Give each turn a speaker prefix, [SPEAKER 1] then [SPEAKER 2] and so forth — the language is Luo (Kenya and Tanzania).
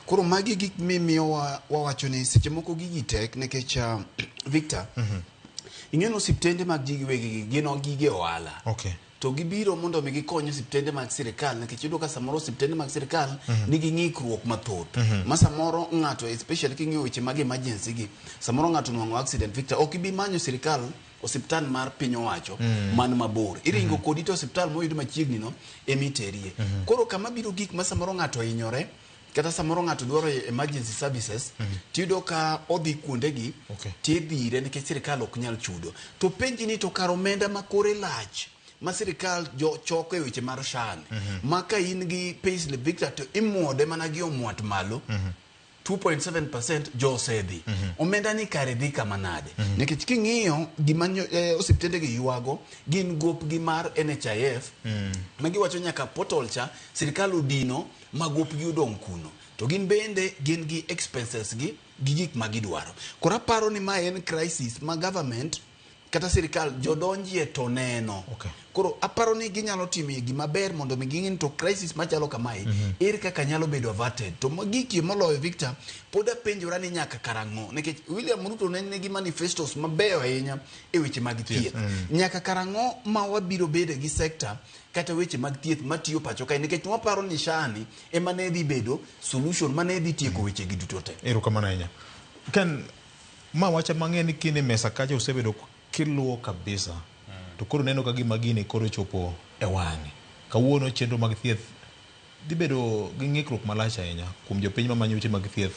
[SPEAKER 1] Koro magi gik mimiyo wawacho ni seche moko gigi tek nikech Victor ing'eno osiptende mag ji giwegi gin gige ohala. To gibiro mondo mi gikony osiptende mag sirikal nikech yudo ka samoro osiptende mag sirikal nigi ng'ikruok mathoth. Ma samoro ng'ato especially king'iyo weche mag emergency gi samoro ng'ato nwang'o accident Victor ok ibi manyo sirikal osiptal mar piny owacho man mabor. Iringo kodi to osiptal moyud machiegni no emiterie. Koro kama biro gik ma samoro ng'ato hinyore kata samoro ng'ato dwaro emergency services tiyudo ka odhi kuondegi tidhire nikech sirikal ok nyal chudo. To penji ni to kar omenda ma kore lach ma sirikal choko e weche mar SHA ma ka in gi payslip Victor to imuode mana gi omwat malo 2.7% jo osedhi. Omenda ni kare dhi kama nade. Nikech king'iyo gima osiptende gi yuago gin gop gi mar NHIF ma giwacho nyaka portal cha sirikal odino ma gop gi odong' kuno. To gin bende gin gi expenses gi gik ma gidwaro. Koro aparo ni ma en crisis ma government kata sirikal jodonjie to neno. Koro aparo ni ginyalo timo gima ber mondo mi ging'in to crisis machalo kamae ere kaka nyalo bedo averted. To giki moloyo Victor pod apenjora ni nyaka karang'o nikech William Ruto ne nigi manifestos mabeyo ahinya e weche mag thieth. Nyaka karang'o ma wabiro bedo gi sector kata weche mag thieth matiyo pacho kae nikech waparo ni SHA ni ema ne dhi bedo solution mane dhi tieko weche gi duto te.
[SPEAKER 2] Erokamano ahinya. Kan ma wacha mang'eni kine mesa kacha osebedo kiluo kabisa. To koro neno ka gima gini koro chopo e wang'e. Kawuono chenro mag thieth dhi bedo gi ng'ikruok malach ahinya kuom jopiny ma manyo weche mag thieth